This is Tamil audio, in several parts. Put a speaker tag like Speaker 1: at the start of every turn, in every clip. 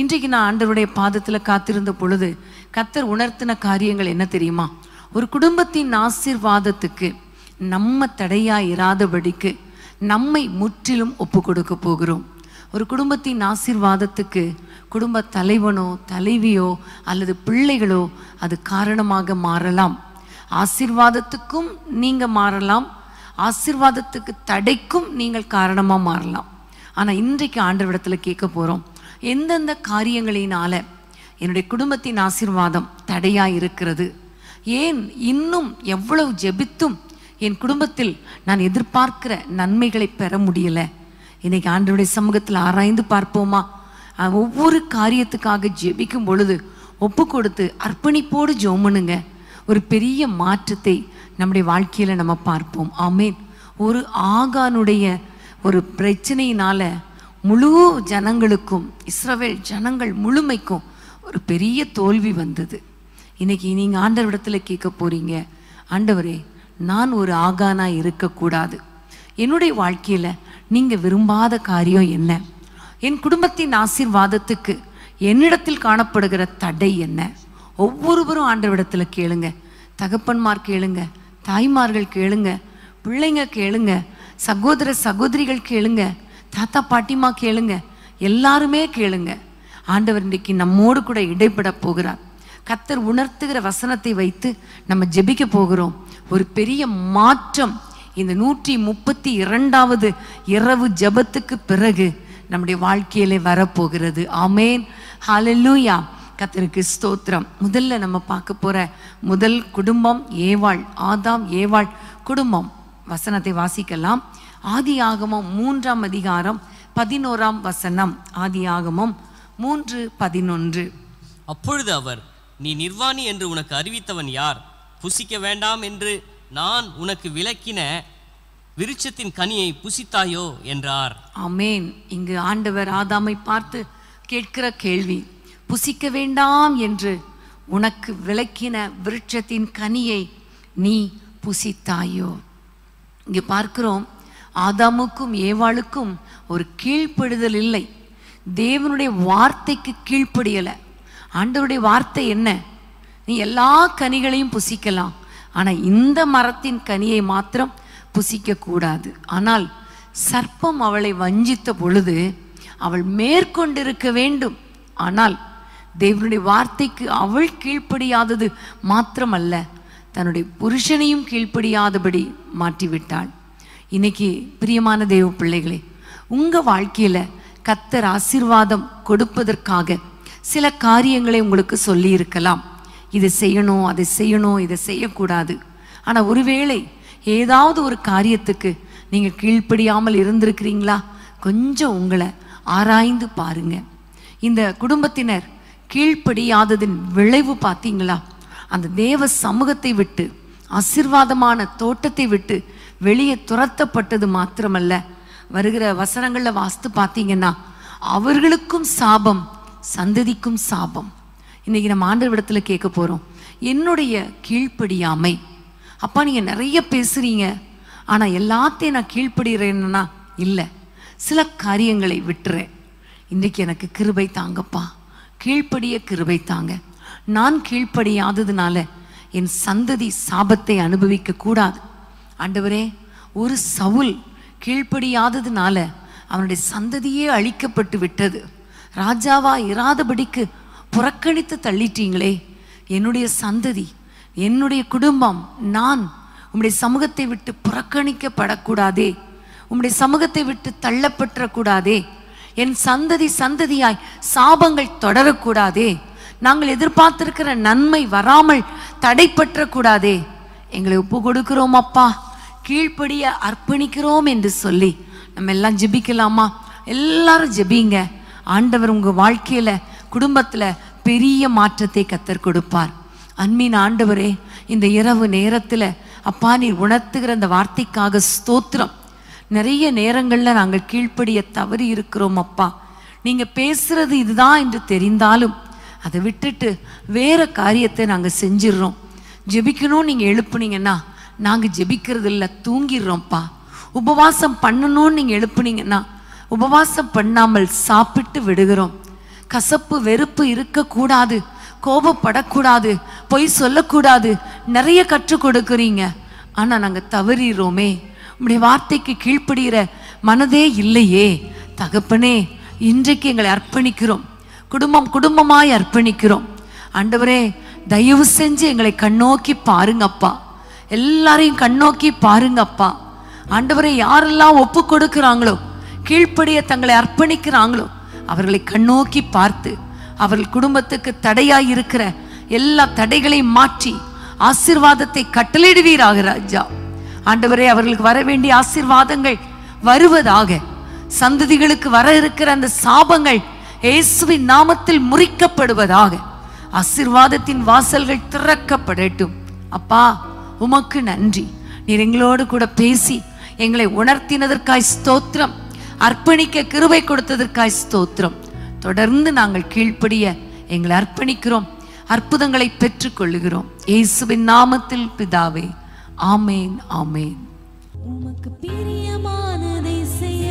Speaker 1: இன்றைக்கு நான் ஆண்டவருடைய பாதத்தில் காத்திருந்த பொழுது கர்த்தர் உணர்த்தின காரியங்கள் என்ன தெரியுமா? ஒரு குடும்பத்தின் ஆசீர்வாதத்துக்கு நம்ம தடையா இராதபடிக்கு நம்மை முற்றிலும் ஒப்பு கொடுக்க போகிறோம். ஒரு குடும்பத்தின் ஆசீர்வாதத்துக்கு குடும்ப தலைவனோ தலைவியோ அல்லது பிள்ளைகளோ அது காரணமாக மாறலாம். ஆசீர்வாதத்துக்கும் நீங்க மாறலாம், ஆசீர்வாதத்துக்கு தடைக்கும் நீங்கள் காரணமாக மாறலாம். ஆனால் இன்றைக்கு ஆண்டவரிடத்தில் கேட்க போகிறோம், எந்தெந்த காரியங்களினால என்னுடைய குடும்பத்தின் ஆசீர்வாதம் தடையாக இருக்கிறது? ஏன் இன்னும் எவ்வளவு ஜெபித்தும் என் குடும்பத்தில் நான் எதிர்பார்க்கிற நன்மைகளை பெற முடியலை? இன்னைக்கு ஆண்டவருடைய சமூகத்தில் ஆராய்ந்து பார்ப்போமா? ஒவ்வொரு காரியத்துக்காக ஜெபிக்கும் பொழுது ஒப்பு கொடுத்து அர்ப்பணிப்போடு ஜெபம்னுங்க. ஒரு பெரிய மாற்றத்தை நம்முடைய வாழ்க்கையில் நம்ம பார்ப்போம். ஆமேன். ஒரு ஆகானுடைய ஒரு பிரச்சனையினால முழு ஜனங்களுக்கும், இஸ்ரவேல் ஜனங்கள் முழுமைக்கும் ஒரு பெரிய தோல்வி வந்தது. இன்னைக்கு நீங்கள் ஆண்டவரிடத்தில் கேட்க போறீங்க, ஆண்டவரே நான் ஒரு ஆகானா இருக்கக்கூடாது. என்னுடைய வாழ்க்கையில் நீங்கள் விரும்பாத காரியம் என்ன? என் குடும்பத்தின் ஆசீர்வாதத்துக்கு என்னிடத்தில் காணப்படுகிற தடை என்ன? ஒவ்வொருவரும் ஆண்டவரிடத்தில் கேளுங்க. தகப்பன்மார் கேளுங்க, தாய்மார்கள் கேளுங்க, பிள்ளைங்க கேளுங்க, சகோதர சகோதரிகள் கேளுங்க, தாத்தா பாட்டிமா கேளுங்க, எல்லாருமே கேளுங்க. ஆண்டவர் இன்றைக்கு நம்மோடு கூட இடைப்பட போகிறார். கர்த்தர் உணர்த்துகிற வசனத்தை வைத்து நம்ம ஜெபிக்க போகிறோம். ஒரு பெரிய மாற்றம் இந்த 132வது இரவு ஜெபத்துக்கு பிறகு நம்முடைய வாழ்க்கையிலே வரப்போகிறது. ஆமேன், ஹல்லேலூயா. கர்த்தருக்கு ஸ்தோத்திரம். முதல்ல நம்ம பார்க்க போற முதல் குடும்பம் ஏவாள், ஆதாம் ஏவாள் குடும்பம். வசனத்தை வாசிக்கலாம். ஆதியாகமம் 3ஆம் அதிகாரம் 11ஆம் வசனம். ஆதியாகமம் 3:11.
Speaker 2: அப்பொழுது அவர், நீ நிர்வாணி என்று உனக்கு அறிவித்தவன் யார்? புசிக்க வேண்டாம் என்று நான் உனக்கு விலக்கின விருட்சத்தின் கனியை புசித்தாயோ என்றார்.
Speaker 1: ஆமேன். இங்கு ஆண்டவர் ஆதாமை பார்த்து கேட்கிற கேள்வி, புசிக்க வேண்டாம் என்று உனக்கு விலக்கின விருட்சத்தின் கனியை நீ புசித்தாயோ? இங்கே பார்க்கிறோம், ஆதாமுக்கும் ஏவாளுக்கும் ஒரு கீழ்ப்படுதல் இல்லை. தேவனுடைய வார்த்தைக்கு கீழ்ப்படியலை. ஆண்டவருடைய வார்த்தை என்ன? நீ எல்லா கனிகளையும் புசிக்கலாம், ஆனால் இந்த மரத்தின் கனியை மாத்திரம் புசிக்க கூடாது. ஆனால் சர்ப்பம் அவளை வஞ்சித்த பொழுது அவள் மேற்கொண்டிருக்க வேண்டும். ஆனால் தேவனுடைய வார்த்தைக்கு அவள் கீழ்ப்படியாதது மாத்திரமல்ல, தன்னுடைய புருஷனையும் கீழ்ப்படியாதபடி மாற்றிவிட்டாள். இன்னைக்கு பிரியமான தேவ பிள்ளைகளே, உங்கள் வாழ்க்கையில் கர்த்தர் ஆசீர்வாதம் கொடுப்பதற்காக சில காரியங்களை உங்களுக்கு சொல்லி இருக்கலாம். இதை செய்யணும், அதை செய்யணும், இதை செய்யக்கூடாது. ஆனால் ஒருவேளை ஏதாவது ஒரு காரியத்துக்கு நீங்கள் கீழ்ப்படியாமல் இருந்திருக்கிறீங்களா? கொஞ்சம் உங்களை ஆராய்ந்து பாருங்க. இந்த குடும்பத்தினர் கீழ்ப்படியாததின் விளைவு பார்த்தீங்களா? அந்த தேவ சமூகத்தை விட்டு, ஆசீர்வாதமான தோட்டத்தை விட்டு வெளியே துரத்தப்பட்டது மாத்திரமல்ல, வருகிற வசனங்களில் வாஸ்து பார்த்தீங்கன்னா அவர்களுக்கும் சாபம், சந்ததிக்கும் சாபம். இன்னைக்கு நம்ம ஆண்டவரிடத்தில் கேட்க போகிறோம், என்னுடைய கீழ்ப்படியாமை. அப்பா நீங்கள் நிறைய பேசுகிறீங்க, ஆனால் எல்லாத்தையும் நான் கீழ்ப்படுகிறேன்னா இல்லை, சில காரியங்களை விட்டுறேன். இன்றைக்கு எனக்கு கிருபை தாங்கப்பா, கீழ்ப்படிய கிருபை தாங்க. நான் கீழ்ப்படியாததுனால என் சந்ததி சாபத்தை அனுபவிக்க கூடாது. ஆண்டவரே, ஒரு சவுல் கீழ்ப்படியாததுனால அவனுடைய சந்ததியே அழிக்கப்பட்டு விட்டது. ராஜாவா இராதபடிக்கு புறக்கணித்து தள்ளிட்டீங்களே. என்னுடைய சந்ததி, என்னுடைய குடும்பம், நான் உம்முடைய சமூகத்தை விட்டு புறக்கணிக்கப்படக்கூடாதே, உம்முடைய சமூகத்தை விட்டு தள்ளப்பட்டுறக்கூடாதே. என் சந்ததி சந்ததியாய் சாபங்கள் தொடரக்கூடாதே. நாங்கள் எதிர்பார்த்திருக்கிற நன்மை வராமல் தடைப்பற்றக்கூடாதே. எங்களை ஒப்பு கொடுக்கிறோம் அப்பா, கீழ்ப்படிய அர்ப்பணிக்கிறோம் என்று சொல்லி நம்ம எல்லாம் ஜெபிக்கலாமா? எல்லாரும் ஜெபிங்க. ஆண்டவர் உங்கள் வாழ்க்கையில், குடும்பத்தில் பெரிய மாற்றத்தை கர்த்தர் கொடுப்பார். அன்பின் ஆண்டவரே, இந்த இரவு நேரத்தில் அப்பா நீர் உணர்த்துகிற அந்த வார்த்தைக்காக ஸ்தோத்திரம். நிறைய நேரங்களில் நாங்கள் கீழ்ப்படிய தவறி இருக்கிறோம் அப்பா. நீங்கள் பேசுகிறது இதுதான் என்று தெரிந்தாலும் அதை விட்டுட்டு வேறு காரியத்தை நாங்கள் செஞ்சிடறோம். ஜெபிக்கணும்னு நீங்கள் எழுப்புனீங்கன்னா நாங்கள் ஜெபிக்கிறது இல்லை, தூங்கிடுறோம்ப்பா. உபவாசம் பண்ணணும்னு நீங்கள் எழுப்புனீங்கன்னா உபவாசம் பண்ணாமல் சாப்பிட்டு விடுகிறோம். கசப்பு வெறுப்பு இருக்கக்கூடாது, கோபப்படக்கூடாது, பொய் சொல்லக்கூடாது, நிறைய கற்றுக் கொடுக்குறீங்க. ஆனா நாங்க தவறிறோமே, உம்முடைய வார்த்தைக்கு கீழ்ப்படுகிற மனதே இல்லையே. தகப்பனே, இன்றைக்கு எங்களை அர்ப்பணிக்கிறோம், குடும்பம் குடும்பமாய் அர்ப்பணிக்கிறோம். ஆண்டவரே, தயவு செஞ்சு எங்களை கண்ணோக்கி பாருங்கப்பா, எல்லாரையும் கண்ணோக்கி பாருங்கப்பா. ஆண்டவரே, யாரெல்லாம் ஒப்பு கொடுக்கிறாங்களோ, கீழ்ப்படிய தங்களை அர்ப்பணிக்கிறாங்களோ, அவர்களை கண்ணோக்கி பார்த்து அவர்கள் குடும்பத்துக்கு தடையாய் இருக்கிற எல்லா தடைகளையும் மாற்றி ஆசீர்வாதத்தை கட்டளையிடுவீராக ராஜா. ஆண்டவரே, அவர்களுக்கு வர வேண்டிய ஆசீர்வாதங்கள் வருவதாக, சந்ததிகளுக்கு வர இருக்கிற அந்த சாபங்கள் இயேசுவின் நாமத்தில் முறிக்கப்படுவதாக, ஆசீர்வாதத்தின் வாசல்கள் திறக்கப்படட்டும். அப்பா, உமக்கு நன்றி. நீர் எங்களோடு கூட பேசி எங்களை உணர்த்தினதற்காய் ஸ்தோத்திரம், அர்ப்பணிக்க கிருபை கொடுத்ததற்காய் ஸ்தோத்திரம். தொடர்ந்து நாங்கள் கீழ்ப்படிய எங்களை அர்ப்பணிக்கிறோம், அற்புதங்களை பெற்றுக் கொள்ளுகிறோம். இயேசுவின் நாமத்தில் பிதாவே, ஆமேன், ஆமேன்.
Speaker 3: உமக்கு பிரியமானதை செய்ய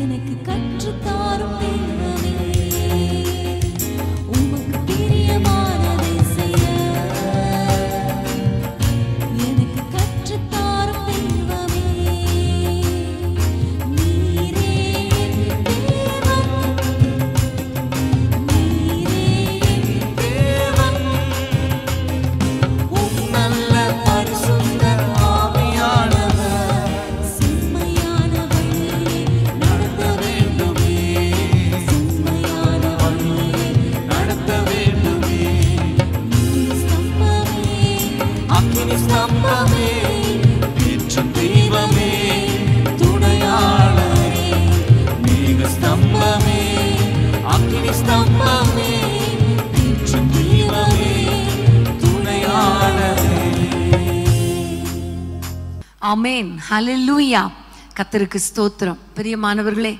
Speaker 3: எனக்கு கற்றுத்தாரும் தெய்வமே. உமக்கு பிரியமானதை செய்ய எனக்கு கற்றுத்தாரும் தெய்வமே. நீரே என் தேவன், நீரே என் தேவன். உம் நல்ல பரிசுத்த ஆவியானவர் செம்மையான வழியிலே நடத்த வேண்டுமே, செம்மையான வழியிலே நடத்த வேண்டுமே. நீர் ஸ்தம்பமே, அக்கினி ஸ்தம்பமே, ஏற்றும் தெய்வமே, துணையாளரே. மேக ஸ்தம்பமே, அக்கினி ஸ்தம்பமே, ஏற்றும் தெய்வமே, துணையாளரே.
Speaker 1: ஆமேன், ஹல்லேலூயா. கர்த்தருக்கு ஸ்தோத்திரம். பிரியமானவர்களே,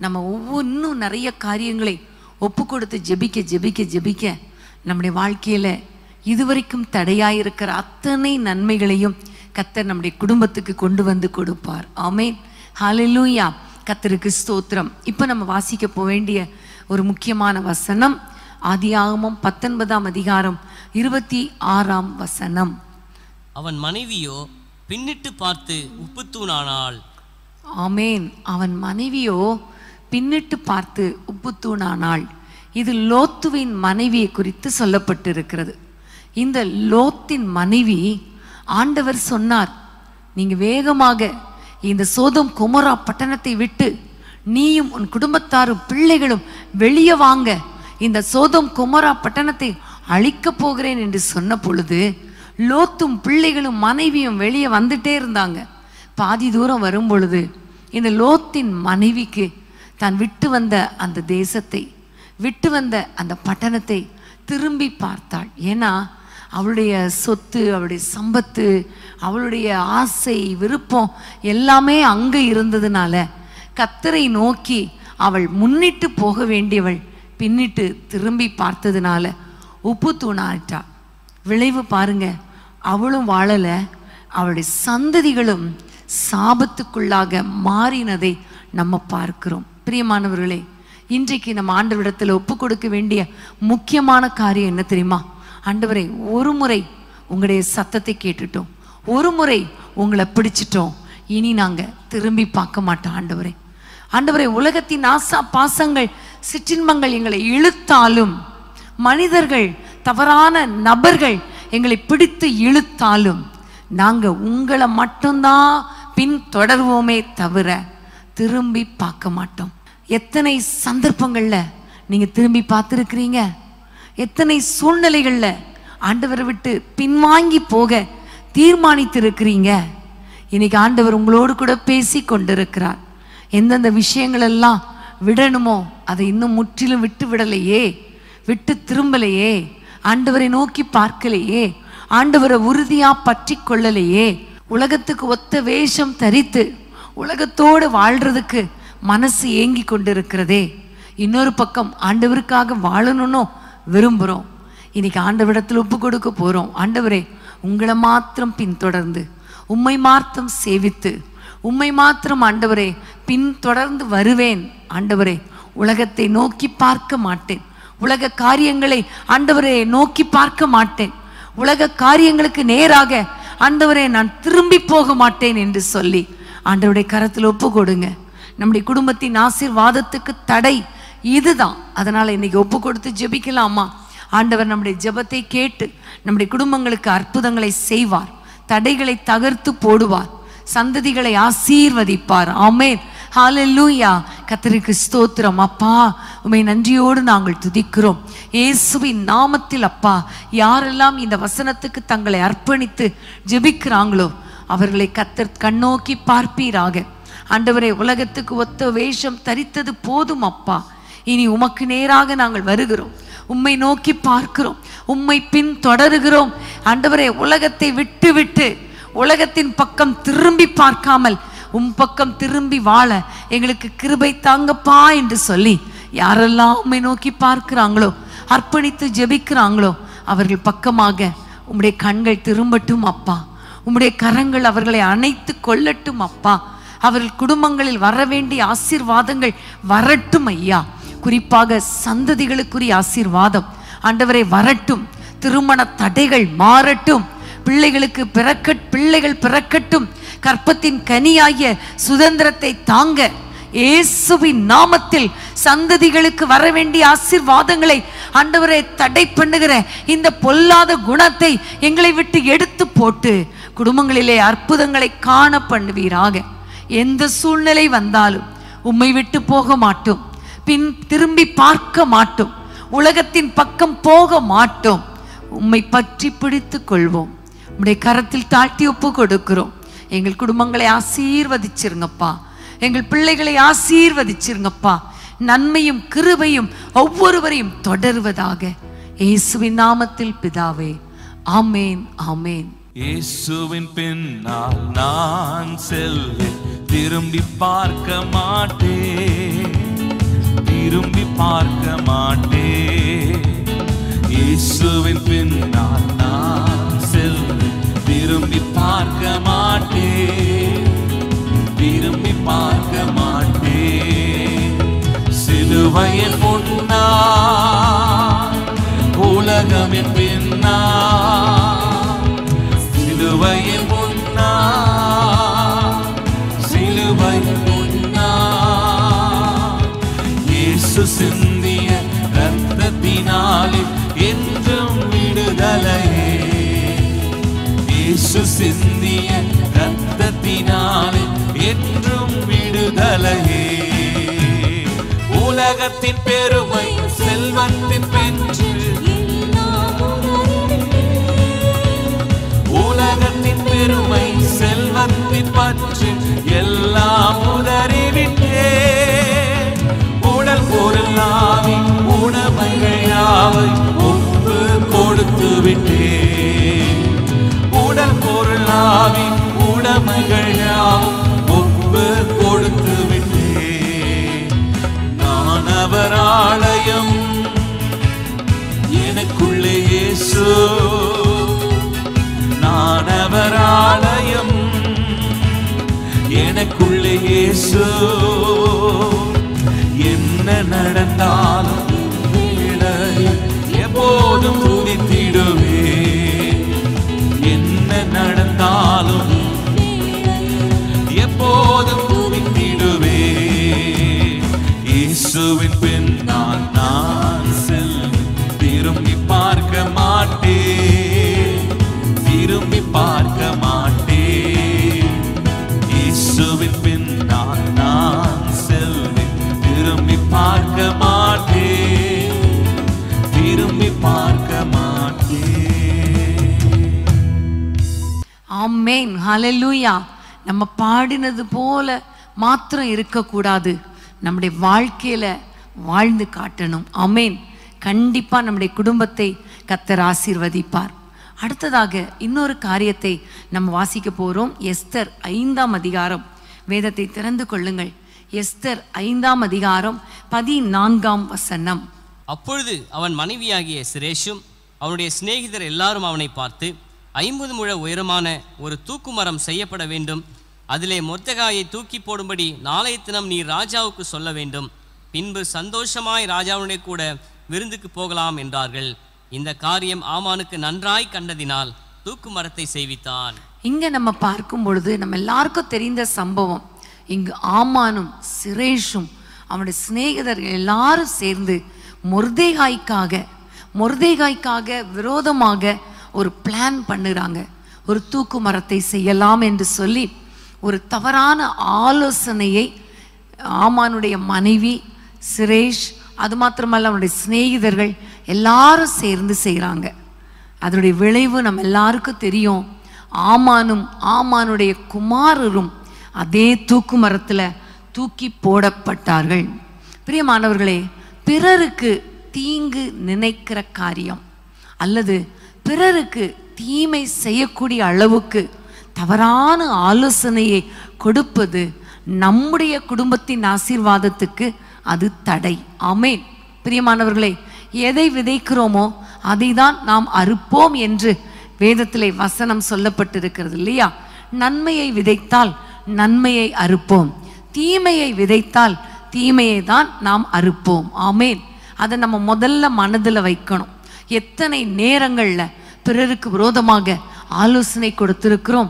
Speaker 1: நம்ம ஒவ்வொன்றும் நிறைய காரியங்களை ஒப்பு கொடுத்து ஜெபிக்க ஜெபிக்க ஜெபிக்க நம்முடைய வாழ்க்கையில இதுவரைக்கும் தடையாயிருக்கிற அத்தனை நன்மைகளையும் கர்த்தர் நம்முடைய குடும்பத்துக்கு கொண்டு வந்து கொடுப்பார். ஆமேன், ஹல்லேலூயா. கர்த்தருக்கு ஸ்தோத்திரம். இப்போ நம்ம வாசிக்க போக வேண்டிய ஒரு முக்கியமான வசனம் ஆதியாகமம் 19ஆம் அதிகாரம் 26ஆம் வசனம்.
Speaker 2: அவன் மனைவியோ பின்னிட்டு பார்த்து உப்புத்தூணானாள்.
Speaker 1: ஆமேன். அவன் மனைவியோ பின்னிட்டு பார்த்து உப்புத்தூணானாள். இது லோத்துவின் மனைவியை குறித்து சொல்லப்பட்டிருக்கிறது. இந்த லோத்தின் மனைவி, ஆண்டவர் சொன்னார், நீங்க வேகமாக இந்த சோதோம் கொமோரா பட்டணத்தை விட்டு நீயும் உன் குடும்பத்தாரும் பிள்ளைகளும் வெளியே வாங்க, இந்த சோதோம் கொமோரா பட்டணத்தை அழிக்கப் போகிறேன் என்று சொன்ன பொழுது லோத்தும் பிள்ளைகளும் மனைவியும் வெளியே வந்துட்டே இருந்தாங்க. பாதி தூரம் வரும் பொழுது இந்த லோத்தின் மனைவிக்கு தான் விட்டு வந்த அந்த தேசத்தை, விட்டு வந்த அந்த பட்டணத்தை திரும்பி பார்த்தாள். ஏன்னா அவளுடைய சொத்து, அவளுடைய சம்பத்து, அவளுடைய ஆசை விருப்பம் எல்லாமே அங்கே இருந்ததுனால கர்த்தரை நோக்கி அவள் முன்னிட்டு போக வேண்டியவள் பின்னிட்டு திரும்பி பார்த்ததுனால உப்பு தூணாயிட்டா. விளைவு பாருங்க, அவளும் வாழல, அவளுடைய சந்ததிகளும் சாபத்துக்குள்ளாக மாறினதை நம்ம பார்க்கிறோம். பிரியமானவர்களே, இன்றைக்கு நம்ம ஆண்டவரிடத்தில் ஒப்பு கொடுக்க வேண்டிய முக்கியமான காரியம் என்ன தெரியுமா? ஆண்டவரே, ஒரு முறை உங்களுடைய சத்தத்தை கேட்டுட்டோம், ஒரு முறை உங்களை பிடிச்சிட்டோம், இனி நாங்க திரும்பி பார்க்க மாட்டோம். ஆண்டவரே, ஆண்டவரே, உலகத்தின் ஆசா பாசங்கள் சிற்றின்பங்கள் எங்களை இழுத்தாலும், மனிதர்கள் தவறான நபர்கள் எங்களை பிடித்து இழுத்தாலும் நாங்க உங்களை மட்டும்தான் பின் தொடர்வோமே தவிர திரும்பி பார்க்க மாட்டோம். எத்தனை சந்தர்ப்பங்கள்ல நீங்க திரும்பி பார்த்துருக்கிறீங்க? எத்தனை சூழ்நிலைகள்ல ஆண்டவரை விட்டு பின்வாங்கி போக தீர்மானித்திருக்கிறீங்க? இன்னைக்கு ஆண்டவர் உங்களோடு கூட பேசி கொண்டிருக்கிறார். எந்தெந்த விஷயங்கள் எல்லாம் விடணுமோ அதை இன்னும் முற்றிலும் விட்டு விடலையே, விட்டு திரும்பலையே, ஆண்டவரை நோக்கி பார்க்கலையே, ஆண்டவரை உறுதியா பற்றி கொள்ளலையே, உலகத்துக்கு ஒத்த வேஷம் தரித்து உலகத்தோடு வாழ்றதுக்கு மனசு ஏங்கி கொண்டிருக்கிறதே. இன்னொரு பக்கம் ஆண்டவருக்காக வாழணும்னு விரும்புகிறோம். இன்னைக்கு ஆண்டவரிடத்தில் ஒப்பு கொடுக்க போறோம். ஆண்டவரே, உங்களை மாத்திரம் பின்தொடர்ந்து, உம்மை மாத்திரம் சேவித்து, உம்மை மாத்திரம் ஆண்டவரே பின்தொடர்ந்து வருவேன். ஆண்டவரே, உலகத்தை நோக்கி பார்க்க மாட்டேன். உலக காரியங்களை ஆண்டவரே நோக்கி பார்க்க மாட்டேன். உலக காரியங்களுக்கு நேராக ஆண்டவரே நான் திரும்பி போக மாட்டேன் என்று சொல்லி ஆண்டவருடைய கரத்தில் ஒப்பு கொடுங்க. நம்முடைய குடும்பத்தின் ஆசீர்வாதத்துக்கு தடை இதுதான். அதனால இன்னைக்கு ஒப்பு கொடுத்து ஜெபிக்கலாமா? ஆண்டவர் நம்முடைய ஜெபத்தை கேட்டு நம்முடைய குடும்பங்களுக்கு அற்புதங்களை செய்வார். தடைகளை தகர்த்து போடுவார். சந்ததிகளை ஆசீர்வதிப்பார். ஆமென். ஹல்லேலூயா. கர்த்தருக்கு ஸ்தோத்திரம். அப்பா உம்மை நன்றியோடு நாங்கள் துதிக்கிறோம். இயேசுவின் நாமத்தில் அப்பா, யாரெல்லாம் இந்த வசனத்துக்கு தங்களை அர்ப்பணித்து ஜெபிக்கிறாங்களோ அவர்களை கர்த்தர் கண்ணோக்கி பார்ப்பீராக. ஆண்டவரே, உலகத்துக்கு ஒத்த வேஷம் தரித்தது போதும் அப்பா. இனி உமக்கு நேராக நாங்கள் வருகிறோம். உம்மை நோக்கி பார்க்கிறோம். உம்மை பின் தொடருகிறோம். ஆண்டவரே, உலகத்தை விட்டு விட்டு உலகத்தின் பக்கம் திரும்பி பார்க்காமல் உம் பக்கம் திரும்பி வாழ எங்களுக்கு கிருபை தாங்கப்பா என்று சொல்லி யாரெல்லாம் உம்மை நோக்கி பார்க்கிறாங்களோ, அர்ப்பணித்து ஜெபிக்கிறாங்களோ அவர்கள் பக்கமாக உம்முடைய கண்கள் திரும்பட்டும் அப்பா. உம்முடைய கரங்கள் அவர்களை அணைத்து கொள்ளட்டும் அப்பா. அவர்கள் குடும்பங்களில் வர வேண்டிய ஆசீர்வாதங்கள் வரட்டும் ஐயா. குறிப்பாக சந்ததிகளுக்குரிய ஆசீர்வாதம் ஆண்டவரை வரட்டும். திருமண தடைகள் மாறட்டும். பிள்ளைகள் பிறக்கட்டும். கற்பத்தின் கனியாகிய சுதந்திரத்தை தாங்க இயேசுவின் நாமத்தில் சந்ததிகளுக்கு வர வேண்டிய ஆசீர்வாதங்களை ஆண்டவரை தடை பண்ணுகிற இந்த பொல்லாத குணத்தை எங்களை விட்டு எடுத்து போட்டு குடும்பங்களிலே அற்புதங்களை காண பண்ணுவீராக. எந்த சூழ்நிலை வந்தாலும் உம்மை விட்டு போக மாட்டோம். பின் திரும்பி பார்க்க மாட்டோம். உலகத்தின் பக்கம் போக மாட்டோம். உம்மை பற்றி பிடித்து கொள்வோம். உம்முடைய கரத்தில் தாழ்த்தி ஒப்பு கொடுக்கிறோம். எங்கள் குடும்பங்களை ஆசீர்வதிச்சிருங்கப்பா. எங்கள் பிள்ளைகளை ஆசீர்வதிச்சிருங்கப்பா. நன்மையும் கிருபையும் ஒவ்வொருவரையும் தொடருவதாக இயேசுவின் நாமத்தில் பிதாவே. ஆமேன், ஆமேன்.
Speaker 3: இயேசுவின் பின்னால் நான் செல்வேன், திரும்பி பார்க்க மாட்டேன், திரும்பி பார்க்க மாட்டேன். இயேசுவின் பின்னால் நான் செல்வேன், திரும்பி பார்க்க மாட்டேன், திரும்பி பார்க்க மாட்டேன். சிலுவையின் முன்னால் உலகமின் பின்னால், சிலுவையின் முன்னால், சிலுவையின் முன்னால் இயேசு சிந்திய இரத்தத்தினாலே என்றும் விடுதலையே. இயேசு சிந்திய இரத்தத்தினாலே என்றும் விடுதலையே. உலகத்தின் பெருமை செல்வத்தின் பெற்று, உலகத்தின் பெருமை செல்வத்தின் பற்று எல்லாம் உதறிவிட்டே. உடல் பொருள் ஆவி உடைமைகள் யாவை ஒப்பு கொடுத்து விட்டே. உடல் பொருள் ஆவி உடைமைகள் யாவும் ஒப்பு கொடுத்து விட்டே. நான் அவர் ஆலயம், எனக்குள்ளே இயேசு. நான் அவர் ஆலயம், எனக்குள்ளே இயேசு. என்ன நடந்தாலும் எப்போதும் துதித்திடுவே. என்ன நடந்தாலும் எப்போதும் துதித்திடுவே. இயேசுவின் பின்னால் நான் செல்வேன், திரும்பி பார்க்க மாட்டேன், திரும்பி பார்க்க மாட்டேன். இயேசுவின் பின்னால் நான் செல்வேன், திரும்பி பார்க்க மாட்டேன், திரும்பி பார்க்க மாட்டேன்.
Speaker 1: ஆமென். ஹல்லேலூயா. நம்ம பாடினது போல மாத்திரம் இருக்கக்கூடாது, நம்முடைய வாழ்க்கையில வாழ்ந்து காட்டணும். ஆமென். கண்டிப்பா நம்முடைய குடும்பத்தை கர்த்தர் ஆசீர்வதிப்பார். அடுத்ததாக இன்னொரு காரியத்தை நம்ம வாசிக்க போறோம். எஸ்தர் 5ஆம் அதிகாரம். வேதத்தை திறந்து கொள்ளுங்கள். எஸ்தர் 5ஆம் அதிகாரம் 14ஆம் வசனம்.
Speaker 2: அப்பொழுது அவன் மனைவியாகிய சிரேஷும் அவனுடைய சிநேகிதர் எல்லாரும் அவனை பார்த்து, 50 முழ உயரமான ஒரு தூக்கு மரம் செய்யப்பட வேண்டும், அதிலே மொர்தெகாயை தூக்கி போடும்படி நாளைய தினம் நீ ராஜாவுக்கு சொல்ல வேண்டும். பின்பு சந்தோஷமாய் ராஜாவுடைய கூட விருந்துக்கு போகலாம் என்றார்கள். இந்த காரியம் ஆமானுக்கு நன்றாய் கண்டதினால் தூக்கு மரத்தை செய்வித்தான்.
Speaker 1: இங்க நம்ம பார்க்கும் பொழுது நம்ம எல்லாருக்கும் தெரிந்த சம்பவம். இங்கு ஆமானும் சிரேஷும் அவனுடைய சிநேகிதர்கள் எல்லாரும் சேர்ந்து மொர்தேகாய்க்காக விரோதமாக ஒரு பிளான் பண்ணுறாங்க. ஒரு தூக்கு மரத்தை செய்யலாம் என்று சொல்லி ஒரு தவறான ஆலோசனையை ஆமானுடைய மனைவி சிரேஷ், அது மாத்திரமல்ல அவனுடைய சிநேகிதர்கள் எல்லாரும் சேர்ந்து செய்கிறாங்க. அதனுடைய விளைவு நம்ம எல்லாருக்கும் தெரியும். ஆமானுடைய குமாரரும் அதே தூக்கு மரத்தில் தூக்கி போடப்பட்டார்கள். பிரியமானவர்களே, பிறருக்கு தீங்கு நினைக்கிற காரியம் அல்லது பிறருக்கு தீமை செய்யக்கூடிய அளவுக்கு தவறான ஆலோசனையை கொடுப்பது நம்முடைய குடும்பத்தின் ஆசீர்வாதத்துக்கு அது தடை. ஆமென். பிரியமானவர்களே, எதை விதைக்கிறோமோ அதை தான் நாம் அறுப்போம் என்று வேதத்திலே வசனம் சொல்லப்பட்டிருக்கிறது இல்லையா? நன்மையை விதைத்தால் நன்மையை அறுப்போம், தீமையை விதைத்தால் தீமையை தான் நாம் அறுப்போம். ஆமென். அதை நம்ம முதல்ல மனதில் வைக்கணும். எத்தனை நேரங்களில் பிறருக்கு விரோதமாக ஆலோசனை கொடுத்திருக்கிறோம்,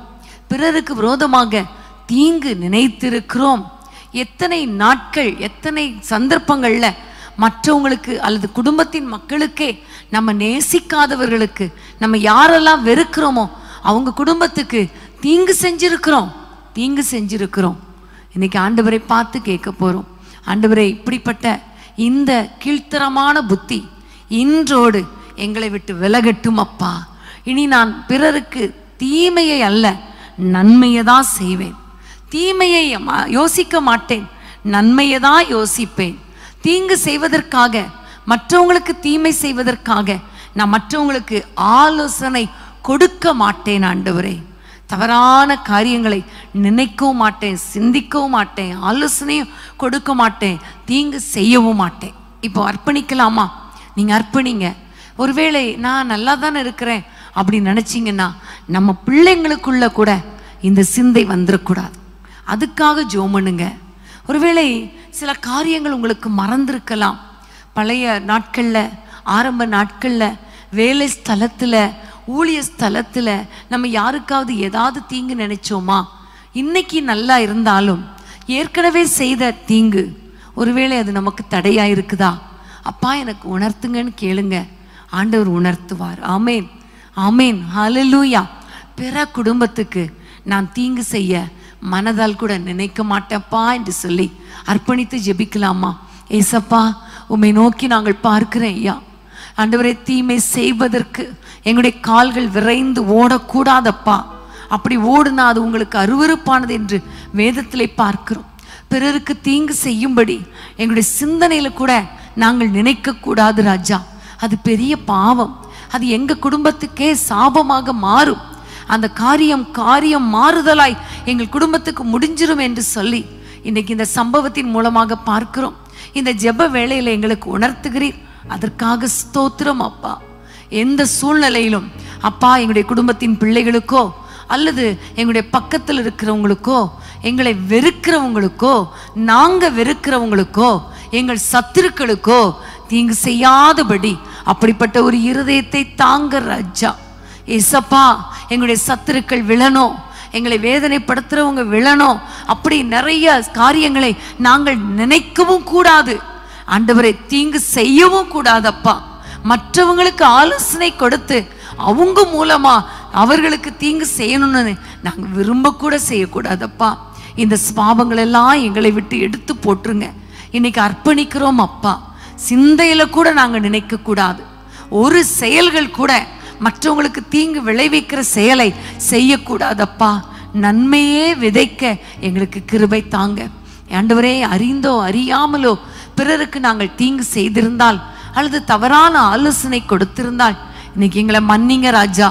Speaker 1: பிறருக்கு விரோதமாக தீங்கு நினைத்திருக்கிறோம். எத்தனை நாட்கள், எத்தனை சந்தர்ப்பங்களில் மற்றவங்களுக்கு அல்லது குடும்பத்தின் மக்களுக்கே, நம்ம நேசிக்காதவர்களுக்கு, நம்ம யாரெல்லாம் வெறுக்கிறோமோ அவங்க குடும்பத்துக்கு தீங்கு செஞ்சிருக்கிறோம். இன்னைக்கு ஆண்டவரை பார்த்து கேட்க போறோம். ஆண்டவரே, இப்படிப்பட்ட இந்த கீழ்த்தரமான புத்தி இன்றோடு எங்களை விட்டு விலகட்டும் அப்பா. இனி நான் பிறருக்கு தீமையை அல்ல நன்மையை தான் செய்வேன். தீமையை யோசிக்க மாட்டேன், நன்மையை தான் யோசிப்பேன். தீங்கு செய்வதற்காக, மற்றவங்களுக்கு தீமை செய்வதற்காக நான் மற்றவங்களுக்கு ஆலோசனை கொடுக்க மாட்டேன். ஆண்டவரே, தவறான காரியங்களை நினைக்கவும் மாட்டேன், சிந்திக்கவும் மாட்டேன், ஆலோசனையும் கொடுக்க மாட்டேன், தீங்கு செய்யவும் மாட்டேன். இப்போ அர்ப்பணிக்கலாமா? நீங்கள் அர்ப்பணிங்க. ஒருவேளை நான் நல்லா தானே இருக்கிறேன் அப்படின்னு நினச்சிங்கன்னா நம்ம பிள்ளைங்களுக்குள்ள கூட இந்த சிந்தை வந்துடக்கூடாது. அதுக்காக ஜெபம் பண்ணுங்க. ஒருவேளை சில காரியங்கள் உங்களுக்கு மறந்திருக்கலாம். பழைய நாட்களில், ஆரம்ப நாட்களில், வேலை ஸ்தலத்தில், ஊழிய ஸ்தலத்தில் நம்ம யாருக்காவது ஏதாவது தீங்கு நினைச்சோமா? இன்னைக்கு நல்லா இருந்தாலும் ஏற்கனவே செய்த தீங்கு ஒருவேளை அது நமக்கு தடையா இருக்குதா? அப்பா எனக்கு உணர்த்துங்கன்னு கேளுங்க, ஆண்டவர் உணர்த்துவார். ஆமேன், ஆமேன், ஹல்லேலூயா. பிற குடும்பத்துக்கு நான் தீங்கு செய்ய மனதால் கூட நினைக்க மாட்டேப்பா என்று சொல்லி அர்ப்பணித்து ஜெபிக்கலாமா? ஏசப்பா, உம்மை நோக்கி நாங்கள் பார்க்கிறேன் ஐயா. ஆண்டவரே, தீமை செய்வதற்கு எங்களுடைய கால்கள் விரைந்து ஓடக்கூடாதப்பா. அப்படி ஓடுனா அது உங்களுக்கு அருவருப்பானது என்று வேதத்திலே பார்க்கிறோம். பிறருக்கு தீங்கு செய்யும்படி எங்களுடைய சிந்தனையில கூட நாங்கள் நினைக்க கூடாது ராஜா. அது பெரிய பாவம். அது எங்க குடும்பத்துக்கே சாபமாக மாறும். அந்த காரியம் மாறுதலாய் எங்கள் குடும்பத்துக்கு முடிஞ்சிரும் என்று சொல்லி இன்னைக்கு இந்த சம்பவத்தின் மூலமாக பார்க்கிறோம். இந்த ஜெப வேளையில எங்களுக்கு உணர்த்துகிறீர், அதற்காக ஸ்தோத்திரம் அப்பா. எந்த சூழ்நிலையிலும் அப்பா, எங்களுடைய குடும்பத்தின் பிள்ளைகளுக்கோ அல்லது எங்களுடைய பக்கத்தில் இருக்கிறவங்களுக்கோ, எங்களை வெறுக்கிறவங்களுக்கோ, நாங்க வெறுக்கிறவங்களுக்கோ, எங்கள் சத்துருக்களுக்கோ தீங்கு செய்யாதபடி அப்படிப்பட்ட ஒரு இருதயத்தை தாங்க ராஜா. ஏசப்பா, எங்களுடைய சத்துருக்கள் விழணும், எங்களை வேதனைப்படுத்துறவங்க விழணும், அப்படி நிறைய காரியங்களை நாங்கள் நினைக்கவும் கூடாது ஆண்டவரை, தீங்கு செய்யவும் கூடாதப்பா. மற்றவங்களுக்கு ஆலோசனை கொடுத்து அவங்க மூலமா அவர்களுக்கு தீங்கு செய்யணும்னு நாங்கள் விரும்ப கூட செய்யக்கூடாதப்பா. இந்த ஸ்பாவங்கள் எல்லாம் எங்களை விட்டு எடுத்து போட்டுருங்க. இன்னைக்கு அர்ப்பணிக்கிறோம் அப்பா. சிந்தையில கூட நாங்கள் நினைக்க கூடாது. ஒரு செயல்கள் கூட மற்றவங்களுக்கு தீங்கு விளைவிக்கிற செயலை செய்யக்கூடாதப்பா. நன்மையே விதைக்க எங்களுக்கு கிருபை தாங்க ஆண்டவரே. அறிந்தோ அறியாமலோ பிறருக்கு நாங்கள் தீங்கு செய்திருந்தால் அல்லது தவறான ஆலோசனை கொடுத்திருந்தால் இன்னைக்கு எங்களை மன்னிங்க ராஜா,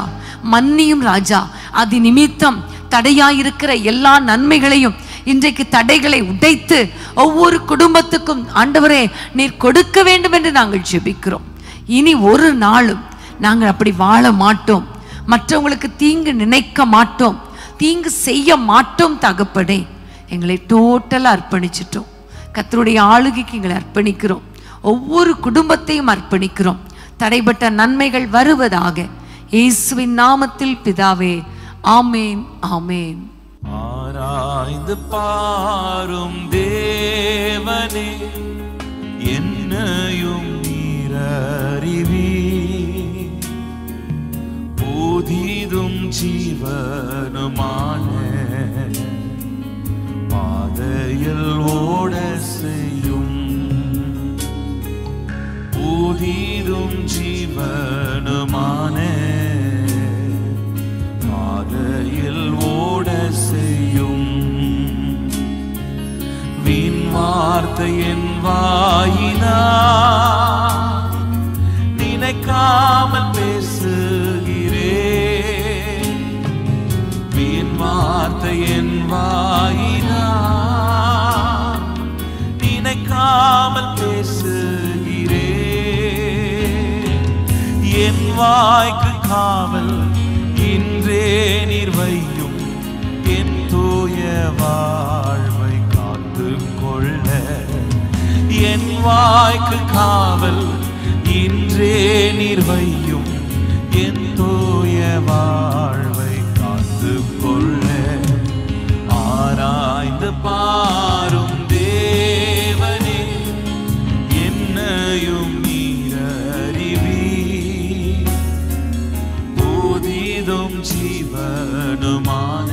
Speaker 1: மன்னியும் ராஜா. அது நிமித்தம் தடையாயிருக்கிற எல்லா நன்மைகளையும் இன்றைக்கு தடைகளை உடைத்து ஒவ்வொரு குடும்பத்துக்கும் ஆண்டவரே நீர் கொடுக்க வேண்டும் என்று நாங்கள் ஜெபிக்கிறோம். இனி ஒரு நாளும் நாங்கள் அப்படி வாழ மாட்டோம். மற்றவங்களுக்கு தீங்கு நினைக்க மாட்டோம், தீங்கு செய்ய மாட்டோம். தகப்பனே, எங்களை டோட்டலா அர்ப்பணிச்சிட்டோம். கர்த்தருடைய ஆளுகைக்கு எங்களை அர்ப்பணிக்கிறோம். ஒவ்வொரு குடும்பத்தையும் அர்ப்பணிக்கிறோம். தடைபட்ட நன்மைகள் வருவதாக இயேசுவின் நாமத்தில் பிதாவே, ஆமேன், ஆமேன்.
Speaker 3: ஆராய்ந்து பாரும் தேவனே, என்னையும் நீரறிவீர். புதிதும் ஜீவனுமான பாதையில் ஓட செய்யும். புதிதும் ஜீவனுமான பாதையில் ஓட செய்யும். வீண் வார்த்தை என் வாயினால் நினைக்காமல் பேசுகிறேன். வீண் வார்த்தை என் வாயினால் நினைக்காமல் பேசுகிறேன். என் வாய்க்கு காவல் இன்றே நீர் வையும். என் தூய வாழ்வை காத்து கொள்ள என் வாய்க்கு காவல் இன்றே நீர் வையும். என் தூய வாழ்வை காத்து கொள்ள ஆராய்ந்து பாரும் தேவனே, என்னையும் நீரறிவீர். புதிதும் ஜீவனுமான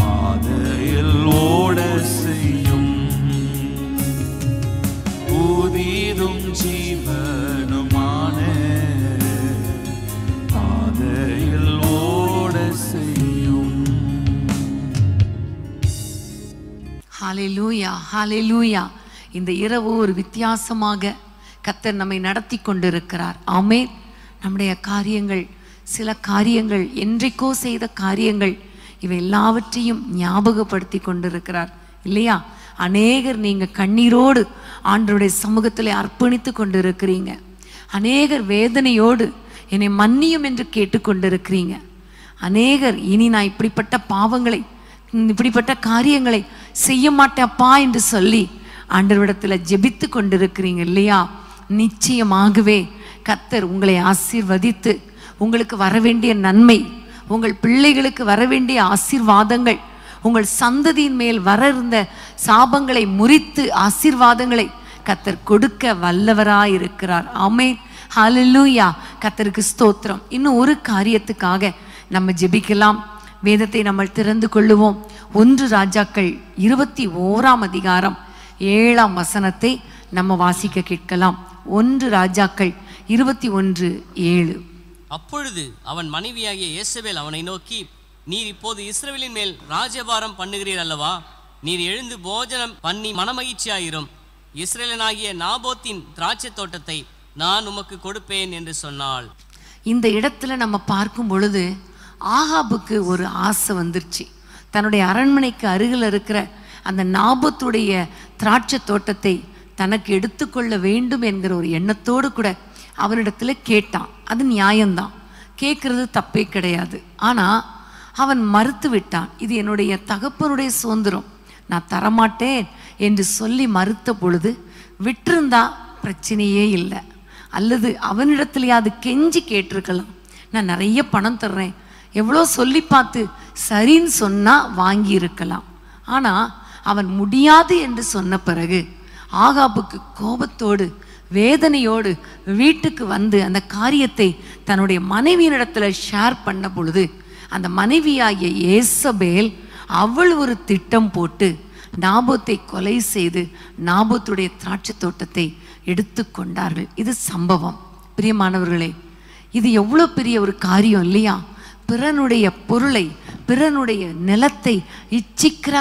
Speaker 3: பாதையில் ஓட செய்யும். புதிதும் ஜீவனுமான பாதையில் ஓட செய்யும்.
Speaker 1: ஹல்லேலூயா, ஹல்லேலூயா. இந்த இரவு ஒரு வித்தியாசமாக கர்த்தர் நம்மை நடத்தி கொண்டிருக்கிறார். ஆமென். நம்முடைய காரியங்கள், சில காரியங்கள், என்றைக்கோ செய்த காரியங்கள், இவை எல்லாவற்றையும் ஞாபகப்படுத்தி கொண்டிருக்கிறார் இல்லையா? அநேகர் நீங்க கண்ணீரோடு ஆண்டவருடைய சமூகத்தில் அர்ப்பணித்து கொண்டிருக்கிறீங்க. அநேகர் வேதனையோடு என்னை மன்னியும் என்று கேட்டுக்கொண்டிருக்கிறீங்க. அநேகர் இனி நான் இப்படிப்பட்ட பாவங்களை, இப்படிப்பட்ட காரியங்களை செய்ய மாட்டேப்பா என்று சொல்லி ஆண்டவரிடத்தில் ஜெபித்து கொண்டிருக்கிறீங்க இல்லையா? நிச்சயமாகவே கர்த்தர் உங்களை ஆசீர்வதித்து உங்களுக்கு வரவேண்டிய நன்மை, உங்கள் பிள்ளைகளுக்கு வரவேண்டிய ஆசீர்வாதங்கள், உங்கள் சந்ததியின் மேல் வர இருந்த சாபங்களை முறித்து ஆசீர்வாதங்களை கர்த்தர் கொடுக்க வல்லவராயிருக்கிறார். ஆமென், ஹல்லேலூயா. கர்த்தருக்கு ஸ்தோத்திரம். இன்னும் ஒரு காரியத்துக்காக நம்ம ஜெபிக்கலாம். வேதத்தை நம்ம திறந்து கொள்ளுவோம். 1 ராஜாக்கள் 21ஆம் அதிகாரம் 7ஆம் வசனத்தை நம்ம வாசிக்க கேட்கலாம். 1 ராஜாக்கள் 21:7.
Speaker 2: அப்பொழுது அவன் மனைவியாகிய யேசபேல் அவனை நோக்கி, நீர் இப்போது இஸ்ரவேலின் மேல் ராஜபாரம் பண்ணுகிறீர் அல்லவா? நீர் எழுந்து போஜனம் பண்ணி மனமகிழ்ச்சியாயிரும். இஸ்ரவேலனாகிய நாபோத்தின் திராட்சை தோட்டத்தை நான் உமக்கு கொடுப்பேன் என்று சொன்னாள்.
Speaker 1: இந்த இடத்துல நம்ம பார்க்கும் பொழுது ஆகாபுக்கு ஒரு ஆசை வந்துருச்சு. தன்னுடைய அரண்மனைக்கு அருகில் இருக்கிற அந்த நாபோத்துடைய திராட்சை தோட்டத்தை தனக்கு எடுத்துக்கொள்ள வேண்டும் என்கிற ஒரு எண்ணத்தோடு கூட அவனிடத்துல கேட்டான். அது நியாயம்தான், கேட்கறது தப்பே கிடையாது. ஆனால் அவன் மறுத்து விட்டான். இது என்னுடைய தகப்பனுடைய சுதந்திரம், நான் தரமாட்டேன் என்று சொல்லி மறுத்த பொழுது விட்டிருந்தா பிரச்சனையே இல்லை. அல்லது அவனிடத்துலையாவது கெஞ்சி கேட்டிருக்கலாம், நான் நிறைய பணம் தர்றேன், எவ்வளோ சொல்லி பார்த்து சரின்னு சொன்னால் வாங்கி இருக்கலாம். ஆனால் அவன் முடியாது என்று சொன்ன பிறகு ஆகாபுக்கு கோபத்தோடு வேதனையோடு வீட்டுக்கு வந்து அந்த காரியத்தை தன்னுடைய மனைவியினிடத்தில் ஷேர் பண்ண பொழுது அந்த மனைவியாகிய யேசபேல் அவள் ஒரு திட்டம் போட்டு நாபோத்தை கொலை செய்து நாபோத்துடைய திராட்சை தோட்டத்தை எடுத்து கொண்டார்கள். இது சம்பவம். பிரியமானவர்களே, இது எவ்வளோ பெரிய ஒரு காரியம் இல்லையா? பிறனுடைய பொருளை, பிறனுடைய நிலத்தை இச்சிக்கிற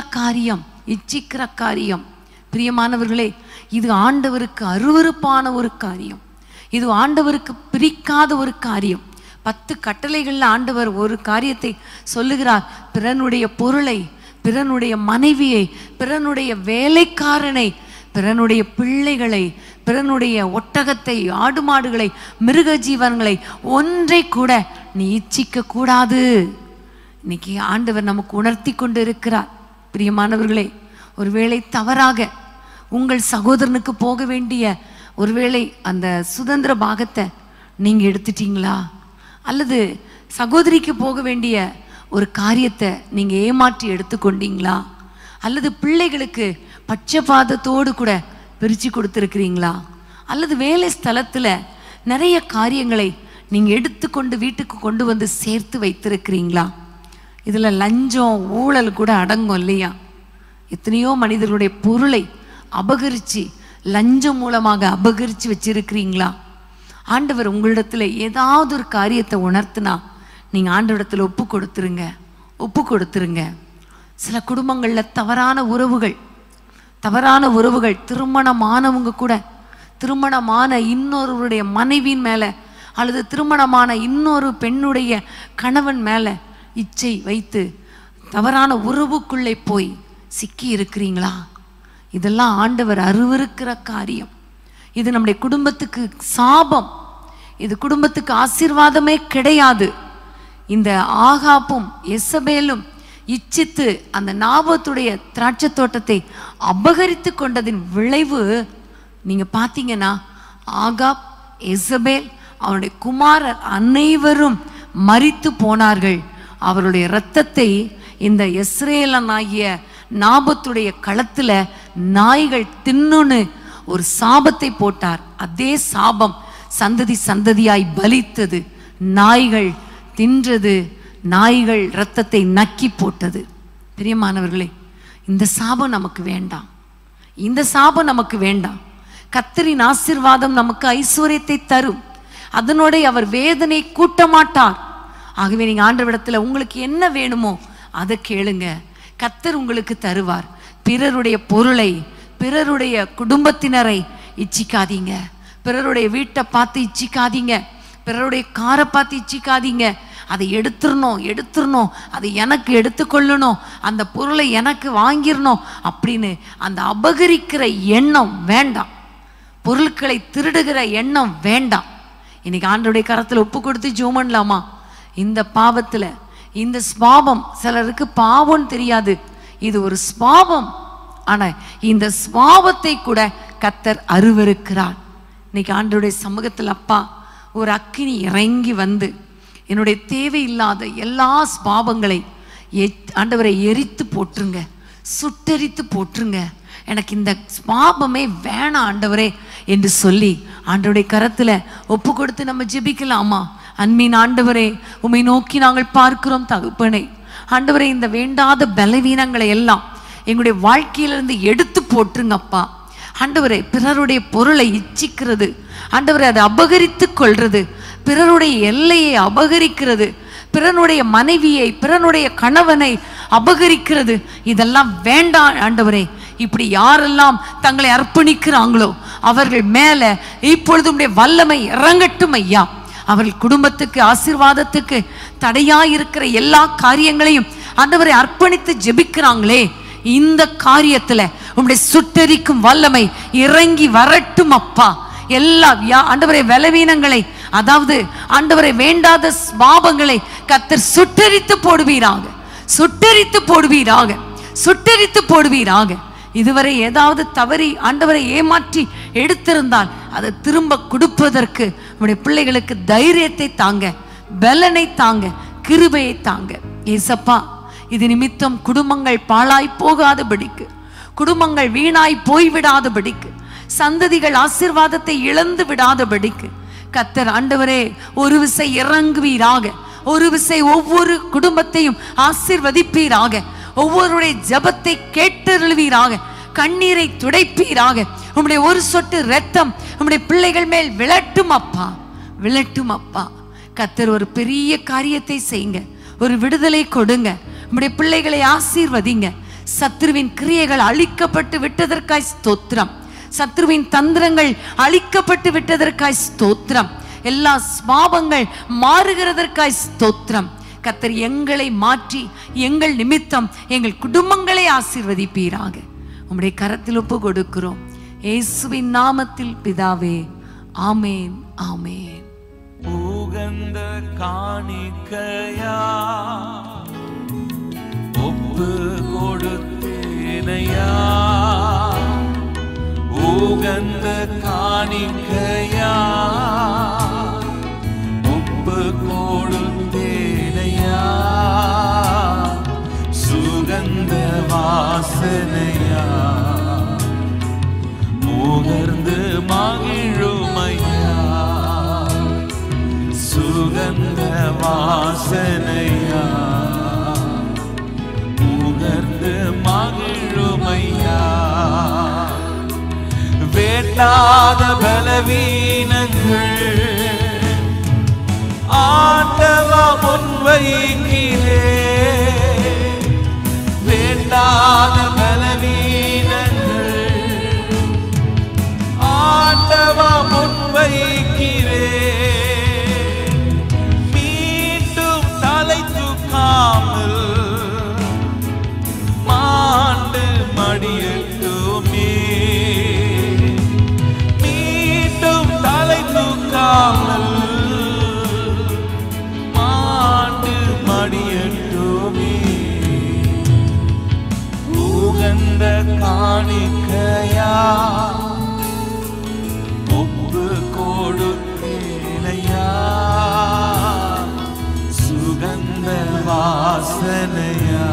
Speaker 1: காரியம். பிரியமானவர்களே, இது ஆண்டவருக்கு அருவருப்பான ஒரு காரியம். இது ஆண்டவருக்கு பிரிக்காத ஒரு காரியம். 10 கட்டளைகளில் ஆண்டவர் ஒரு காரியத்தை சொல்லுகிறார். பிறனுடைய பொருளை, பிறனுடைய மனைவியை, பிறனுடைய வேலைக்காரனை, பிறனுடைய பிள்ளைகளை, பிறனுடைய ஒட்டகத்தை, ஆடு மாடுகளை, மிருக ஜீவன்களை ஒன்றை கூட நீ இச்சிக்க கூடாது. இன்னைக்கு ஆண்டவர் நமக்கு உணர்த்தி கொண்டு இருக்கிறார். பிரியமானவர்களே, ஒருவேளை தவறாக உங்கள் சகோதரனுக்கு போக வேண்டிய ஒருவேளை அந்த சுதந்திர பாகத்தை நீங்க எடுத்துட்டீங்களா? அல்லது சகோதரிக்கு போக வேண்டிய ஒரு காரியத்தை நீங்க ஏமாற்றி எடுத்துக்கொண்டீங்களா? அல்லது பிள்ளைகளுக்கு பட்சபாதத்தோடு கூட பிரித்து கொடுத்துருக்கிறீங்களா? அல்லது வேலை ஸ்தலத்தில் நிறைய காரியங்களை நீங்கள் எடுத்துக்கொண்டு வீட்டுக்கு கொண்டு வந்து சேர்த்து வைத்திருக்கிறீங்களா? இதில் லஞ்சம் ஊழல் கூட அடங்கும் இல்லையா? எத்தனையோ மனிதர்களுடைய பொருளை அபகரித்து லஞ்சம் மூலமாக அபகரித்து வச்சிருக்கிறீங்களா? ஆண்டவர் உங்களிடத்தில் ஏதாவது ஒரு காரியத்தை உணர்த்தினா நீங்கள் ஆண்டவரிடத்தில் ஒப்பு கொடுத்துருங்க. சில குடும்பங்களில் தவறான உறவுகள் திருமணமானவங்க கூட திருமணமான இன்னொருவருடைய மனைவியின் மேலே அல்லது திருமணமான இன்னொரு பெண்ணுடைய கணவன் மேலே இச்சை வைத்து தவறான உறவுக்குள்ளே போய் சிக்கி இருக்கிறீங்களா? இதெல்லாம் ஆண்டவர் அருவருக்கிற காரியம். இது நம்முடைய குடும்பத்துக்கு சாபம். இது குடும்பத்துக்கு ஆசீர்வாதமே கிடையாது. இந்த ஆகாப்பும் எசபேலும் இச்சித்து அந்த நாபோத்துடைய திராட்சை தோட்டத்தை அபகரித்து கொண்டதின் விளைவு நீங்க பார்த்தீங்கன்னா ஆகாப், எசபேல், அவருடைய குமாரர் அனைவரும் மரித்து போனார்கள். அவருடைய இரத்தத்தை இந்த இஸ்ரேலனாகிய நாபோத்துடைய களத்துல நாய்கள் தின்னுன்னு ஒரு சாபத்தை போட்டார். அதே சாபம் சந்ததியாய் பலித்தது. நாய்கள் தின்றது, நாய்கள் இரத்தத்தை நக்கி போட்டது. பிரியமானவர்களே, இந்த சாபம் நமக்கு வேண்டாம். கர்த்தரின் ஆசீர்வாதம் நமக்கு ஐஸ்வர்யத்தை தரும். அதனோட அவர் வேதனை கூட்ட மாட்டார். ஆகவே நீங்க ஆண்டவரிடத்துல உங்களுக்கு என்ன வேணுமோ அதை கேளுங்க, கர்த்தர் உங்களுக்கு தருவார். பிறருடைய பொருளை, பிறருடைய குடும்பத்தினரை இச்சிக்காதீங்க. பிறருடைய வீட்டை பார்த்து இச்சிக்காதீங்க. பிறருடைய காரை பார்த்து இச்சிக்காதீங்க. அதை எடுத்துடணும், அதை எனக்கு எடுத்துக்கொள்ளணும், அந்த பொருளை எனக்கு வாங்கிடணும் அப்படின்னு அந்த அபகரிக்கிற எண்ணம் வேண்டாம். பொருட்களை திருடுகிற எண்ணம் வேண்டாம். இன்னைக்கு ஆண்டவருடைய கரத்தில் ஒப்பு கொடுத்து ஜெபம் பண்ணலாமா? இந்த பாவத்துல, இந்த ஸ்வாபம், சிலருக்கு பாவம் தெரியாது, இது ஒரு ஸ்வாபம். ஆனா இந்த ஸ்வாபத்தை கூட கர்த்தர் அருவருக்கிறார். இன்னைக்கு ஆண்டவருடைய சமூகத்தில் அப்பா ஒரு அக்கினி இறங்கி வந்து என்னுடைய தேவையில்லாத எல்லா ஸ்வாபங்களை ஆண்டவரை எரித்து போட்டுருங்க, சுட்டெரித்து போட்டுருங்க. எனக்கு இந்த ஸ்வாபமே வேணாம் ஆண்டவரே என்று சொல்லி ஆண்டவருடைய கரத்துல ஒப்பு கொடுத்து நம்ம ஜெபிக்கலாமா? அன்பின் ஆண்டவரே, உம்மை நோக்கி நாங்கள் பார்க்கிறோம் தகப்பனே. ஆண்டவரே, இந்த வேண்டாத பலவீனங்களை எல்லாம் எங்களுடைய வாழ்க்கையிலிருந்து எடுத்து போட்டுருங்கப்பா. ஆண்டவரே, பிறருடைய பொருளை இச்சிக்கிறது, ஆண்டவரே அதை அபகரித்து கொள்றது, பிறருடைய எல்லையை அபகரிக்கிறது, பிறனுடைய மனைவியை, பிறனுடைய கணவனை அபகரிக்கிறது, இதெல்லாம் வேண்டாம் ஆண்டவரே. இப்படி யாரெல்லாம் தங்களை அர்ப்பணிக்கிறாங்களோ அவர்கள் மேல இப்பொழுது உம்முடைய வல்லமை இறங்கட்டும் ஐயா. அவர்கள் குடும்பத்துக்கு, ஆசீர்வாதத்துக்கு தடையாயிருக்கிற எல்லா காரியங்களையும் ஆண்டவரை அர்ப்பணித்து ஜெபிக்கிறாங்களே, இந்த காரியத்துல உம்முடைய சுட்டெரிக்கும் வல்லமை இறங்கி வரட்டும் அப்பா. எல்லா ஆண்டவரை பலவீனங்களை, அதாவது ஆண்டவரை வேண்டாத ஸ்வாபங்களை கர்த்தர் சுட்டெரித்து போடுவீராக. இதுவரை ஏதாவது தவறி ஆண்டவரை ஏமாற்றி எடுத்திருந்தால் அதை திரும்ப கொடுப்பதற்கு உடைய பிள்ளைகளுக்கு தைரியத்தை தாங்க, பலனை தாங்க, கிருபையை தாங்க ஏசப்பா. இது நிமித்தம் குடும்பங்கள் பாழாய் போகாதபடிக்கு, குடும்பங்கள் வீணாய் போய்விடாதபடிக்கு, சந்ததிகள் ஆசீர்வாதத்தை இழந்து விடாதபடிக்கு கர்த்தர் ஆண்டவரே ஒரு விசை இறங்குவீராக. ஒரு விசை ஒவ்வொரு குடும்பத்தையும் ஆசீர்வதிப்பீராக. ஒவ்வொருடைய ஜபத்தை கேட்டருள்வீராக. கண்ணீரை துடைப்பீராக. உம்முடைய ஒரு சொட்டு இரத்தம் உம்முடைய பிள்ளைகள் மேல் விழட்டும் அப்பா. கர்த்தர் ஒரு பெரிய காரியத்தை செய்யுங்க, ஒரு விடுதலை கொடுங்க. உம்முடைய பிள்ளைகளை ஆசீர்வதிங்க. சத்ருவின் கிரியைகள் அழிக்கப்பட்டு விட்டதற்காய் ஸ்தோத்திரம். சத்ருவின் தந்திரங்கள் அழிக்கப்பட்டு விட்டதற்காய் ஸ்தோத்திரம். எல்லா ஸ்வாபங்கள் மாறுகிறதற்காய் ஸ்தோத்திரம். கர்த்தர் எங்களை மாற்றி எங்கள் நிமித்தம் எங்கள் குடும்பங்களை ஆசீர்வதிப்பீராக. உம்முடைய கரத்தில் ஒப்பு கொடுக்கிறோம் இயேசுவின் நாமத்தில் பிதாவே, ஆமேன், ஆமேன்.
Speaker 3: உகந்த காணிக்கையா ஒப்பு கொடுத்தேனையா காணிக்கையா ஒப்பு கொடுத்தேனையா சுகந்த வாசனையா முகர்ந்து மகிழுமையா சுகந்த வாசனையா முகர்ந்து மகிழுமையா வேண்டாத பலவீனங்கள் ஆண்டவா முன்வைக்கிறே வேண்டாத பலவீனங்கள் ஆண்டவா முன்வைக்கிறே மீண்டும் தலை தூக்காமல் மாண்டு மடியட்டுமே மீண்டும் தலை தூக்காமல் மாண்டு மடியட்டுமே உகந்த காணிக்கையா ஒப்பு கொடுத்தேனையா சுகந்த வாசனையா